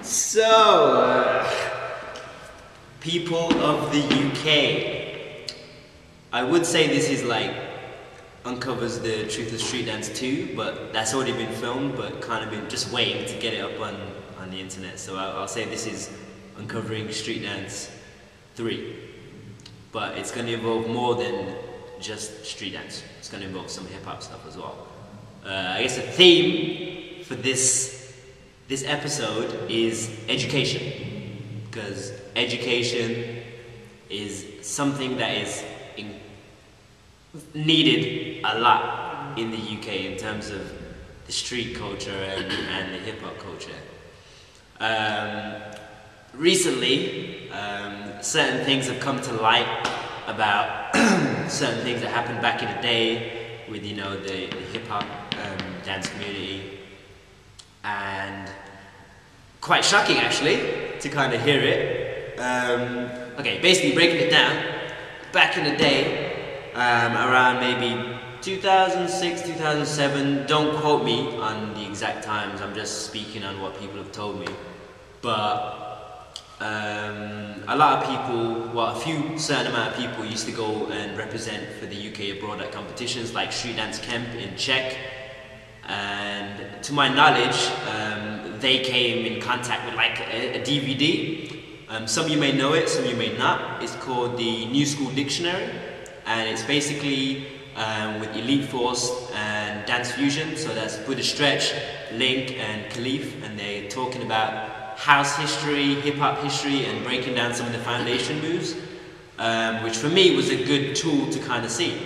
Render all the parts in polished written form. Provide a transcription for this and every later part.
So, people of the UK, I would say this is like uncovers the truth of street dance too, but that's already been filmed, but kind of been just waiting to get it up on the internet. So I'll say this is uncovering street dance 3, but it's going to involve more than just street dance. It's going to involve some hip hop stuff as well. I guess the theme for this episode is education, because education is something that is needed a lot in the UK in terms of the street culture and the hip hop culture. Recently, certain things have come to light about certain things that happened back in the day with, you know, the hip hop dance community, and quite shocking actually to kind of hear it. Okay, basically breaking it down, back in the day, around maybe 2006, 2007, don't quote me on the exact times, I'm just speaking on what people have told me, but a lot of people, well, a certain amount of people used to go and represent for the UK abroad at competitions like Street Dance Camp in Czech, and to my knowledge, they came in contact with like a DVD. Some of you may know it, some of you may not. It's called the New School Dictionary, and it's basically with Elite Force and Dance Fusion, so that's Buddha Stretch, Link and Khalif, and they're talking about house history, hip-hop history, and breaking down some of the foundation moves, which for me was a good tool to kind of see.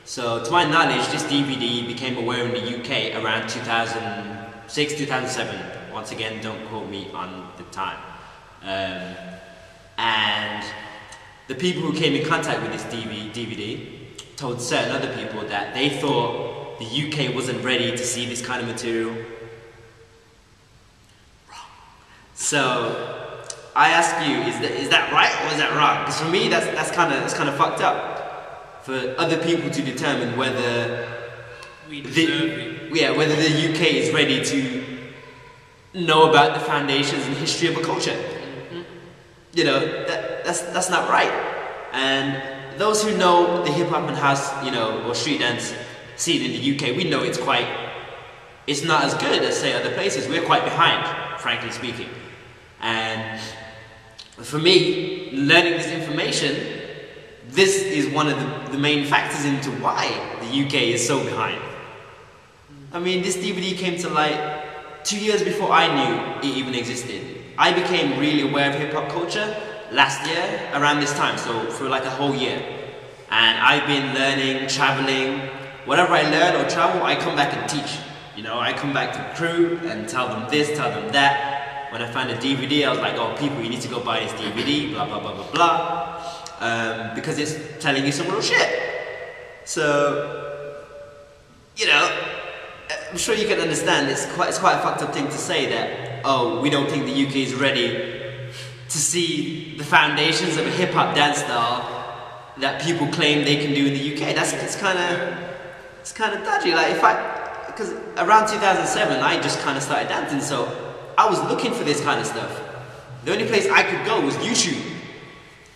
So to my knowledge, this DVD became aware in the UK around 2006, 2007. Once again, don't quote me on the time. And the people who came in contact with this DVD told certain other people that they thought the UK wasn't ready to see this kind of material. Wrong. So I ask you, is that right or is that wrong? Because for me, that's kind of fucked up. For other people to determine whether whether the UK is ready to know about the foundations and history of a culture. Mm-hmm. You know, that's not right. And those who know the hip hop and house, you know, or street dance scene in the UK, we know it's not as good as say other places. We're quite behind, frankly speaking. And for me, learning this information, this is one of the main factors into why the UK is so behind. I mean, this DVD came to light 2 years before I knew it even existed. I became really aware of hip-hop culture last year, around this time, so for like a whole year. And I've been learning, traveling. Whatever I learn or travel, I come back and teach. You know, I come back to the crew and tell them this, tell them that. When I found a DVD, I was like, oh, people, you need to go buy this DVD, blah, blah, blah, blah, blah. Because it's telling you some real shit. So, you know, I'm sure you can understand it's quite a fucked up thing to say that, oh, we don't think the UK is ready to see the foundations of a hip-hop dance style that people claim they can do in the UK. It's kind of dodgy. Like because around 2007 I just kind of started dancing, so I was looking for this kind of stuff. The only place I could go was YouTube.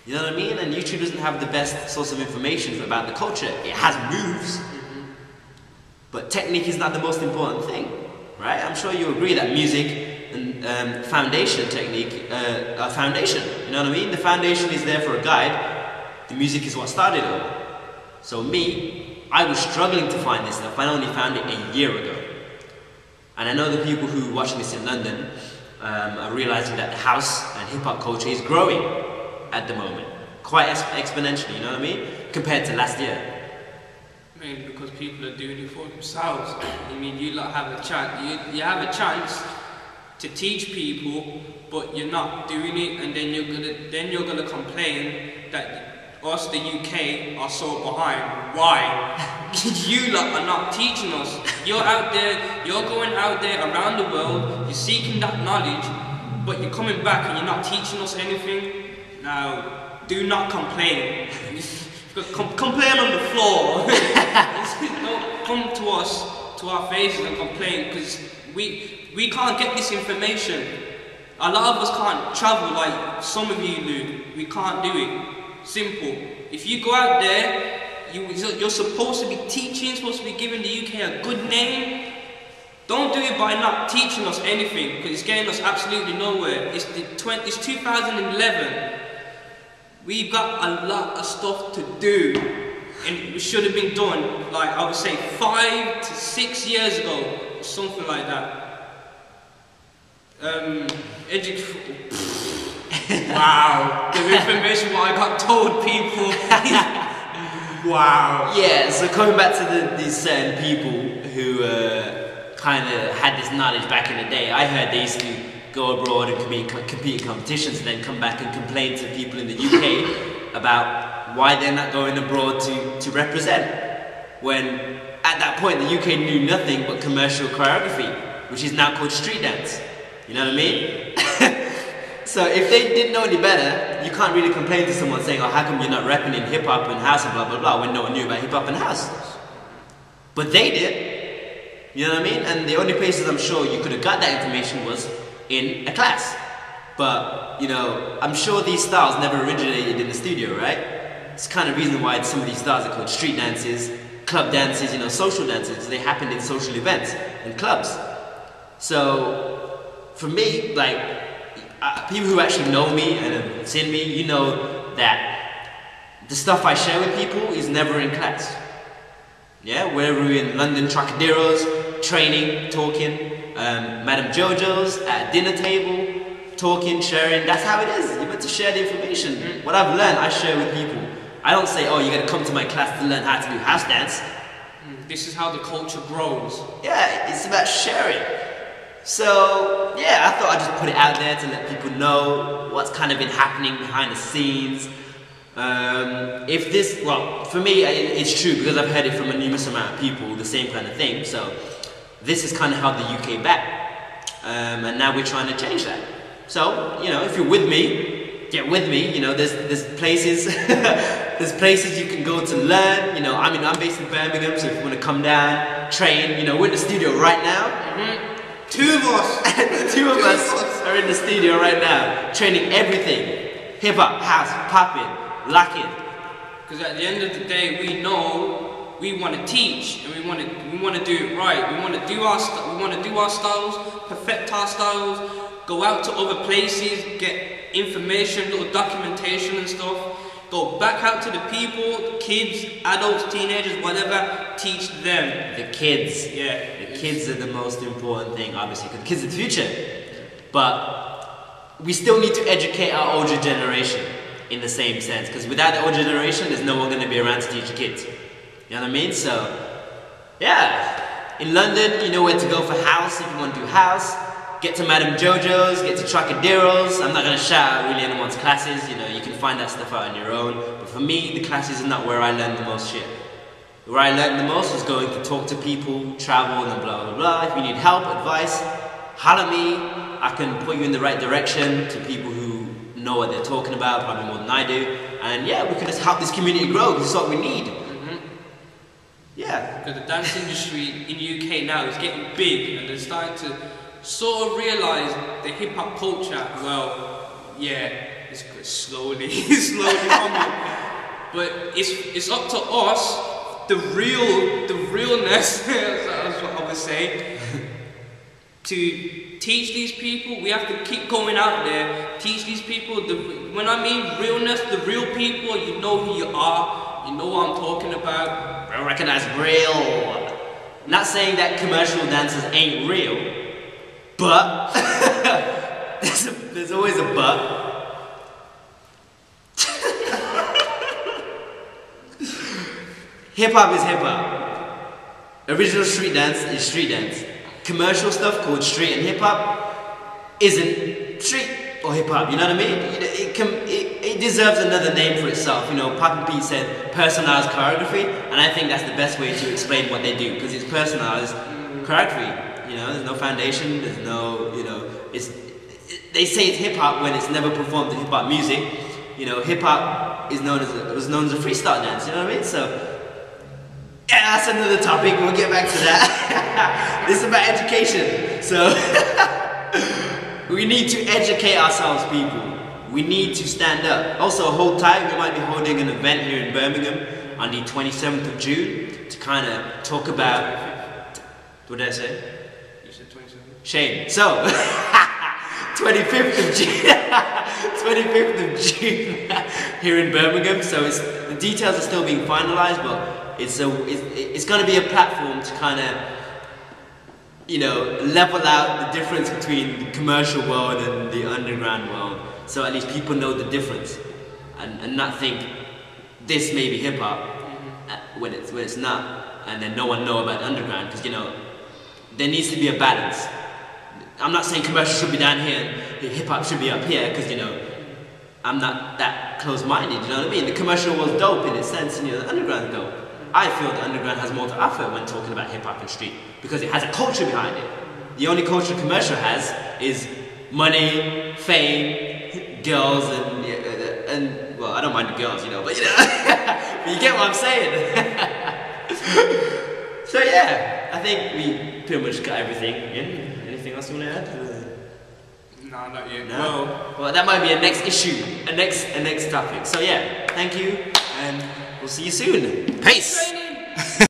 You know what I mean? And YouTube doesn't have the best source of information about the culture. It has moves, but technique is not the most important thing, right? I'm sure you agree that music and foundation technique are foundation. You know what I mean? The foundation is there for a guide. The music is what started it all. So me, I was struggling to find this stuff. I only found it a year ago. And I know the people who are watching this in London are realizing that the house and hip-hop culture is growing at the moment, quite exponentially, you know what I mean, compared to last year. I mean, because people are doing it for themselves. I mean, you lot have a chance. You have a chance to teach people, but you're not doing it, and then you're gonna complain that us, the UK, are so behind. Why? You lot are not teaching us. You're out there. You're going out there around the world. You're seeking that knowledge, but you're coming back and you're not teaching us anything. Now, do not complain. You've Complain on the floor. Don't come to us, to our faces and complain, because we can't get this information. A lot of us can't travel like some of you do. We can't do it. Simple. If you go out there, you're supposed to be teaching, supposed to be giving the UK a good name. Don't do it by not teaching us anything, because it's getting us absolutely nowhere. It's 2011. We've got a lot of stuff to do, and it should have been done, like I would say 5 to 6 years ago, or something like that. Wow, the information what I got told people. Wow. Yeah, so coming back to these certain people who kind of had this knowledge back in the day, I heard they used to go abroad and compete in competitions and then come back and complain to people in the UK about why they're not going abroad to represent. When at that point the UK knew nothing but commercial choreography, which is now called street dance. You know what I mean? So if they didn't know any better, you can't really complain to someone saying, oh, how come you're not repping in hip hop and house and blah blah blah, when no one knew about hip hop and house. But they did. You know what I mean? And the only places I'm sure you could have got that information was in a class. But, you know, I'm sure these styles never originated in the studio, right? It's kind of reason why some of these styles are called street dances, club dances, you know, social dances. They happened in social events and clubs. So, for me, like, people who actually know me and have seen me, you know that the stuff I share with people is never in class. Yeah, whether we're in London Trocaderos, training, talking, Madame Jojo's, at dinner table, talking, sharing, that's how it is. You're meant to share the information. What I've learned, I share with people. I don't say, oh, you gotta come to my class to learn how to do house dance. This is how the culture grows. Yeah, it's about sharing. So, yeah, I thought I'd just put it out there to let people know what's kind of been happening behind the scenes. If this, well, for me, it's true because I've heard it from a numerous amount of people, the same kind of thing. So, this is kind of how the UK back. And now we're trying to change that. So, you know, if you're with me, get with me. You know, there's places, there's places you can go to learn. You know, I mean, I'm based in Birmingham, so if you want to come down, train, you know, we're in the studio right now. Two of us. Two of us are in the studio right now, training everything. Hip hop, house, popping, locking. Because at the end of the day, we know we want to teach and we want to do it right. We want to do our styles, perfect our styles, go out to other places, get information, little documentation and stuff. Go back out to the people, the kids, adults, teenagers, whatever, teach them. The kids. Yeah. The kids are the most important thing, obviously, because the kids are the future. But we still need to educate our older generation in the same sense, because without the older generation, there's no one going to be around to teach the kids. You know what I mean? So, yeah. In London, you know where to go for house if you want to do house. Get to Madame Jojo's, get to Trocaderos. I'm not going to shout out really anyone's classes, you know, you can find that stuff out on your own. But for me, the classes are not where I learned the most shit. Where I learned the most was going to talk to people, travel, and blah blah blah. If you need help, advice, holler me. I can put you in the right direction to people who know what they're talking about, probably more than I do. And yeah, we can just help this community grow, because it's what we need. Yeah. Because the dance industry in the UK now is getting big, and they're starting to sort of realise the hip hop culture. Well, yeah, it's slowly, coming. But it's up to us, the realness, that's what I would say, to teach these people. We have to keep going out there, teach these people. When I mean realness, the real people, you know who you are, you know what I'm talking about. Real, recognize real. Not saying that commercial dancers ain't real. But, there's always a but. Hip hop is hip hop. Original street dance is street dance. Commercial stuff called street and hip hop isn't street or hip hop, you know what I mean? It deserves another name for itself. You know, Poppin' Pete said personalized choreography, and I think that's the best way to explain what they do, because it's personalized choreography. You know, there's no foundation, there's no, you know, they say it's hip-hop when it's never performed to hip-hop music. you know, hip hop was known as a freestyle dance. You know what I mean? So yeah, that's another topic. We'll get back to that. This is about education. So we need to educate ourselves, people. We need to stand up. Also, hold tight. We might be holding an event here in Birmingham on the 27th of June to kind of talk about. What did I say? You said 27th. Shame. So 25th of June. 25th of June here in Birmingham. So the details are still being finalised, but it's going to be a platform to kind of, you know, level out the difference between the commercial world and the underground world. So at least people know the difference, and not think this may be hip hop when it's not, and then no one know about the underground, because, you know, there needs to be a balance. I'm not saying commercial should be down here and hip hop should be up here, because, you know, I'm not that close-minded. You know what I mean? The commercial was dope in its sense, and, you know, the underground's dope. I feel the underground has more to offer when talking about hip hop and street, because it has a culture behind it. The only culture commercial has is money, fame, girls, and well, I don't mind the girls, you know, but you know, but you get what I'm saying. So yeah, I think we pretty much got everything in. Anything else you want to add? No, not yet. No? Well, that might be a next issue, a next topic. So yeah, thank you, and we'll see you soon. Peace.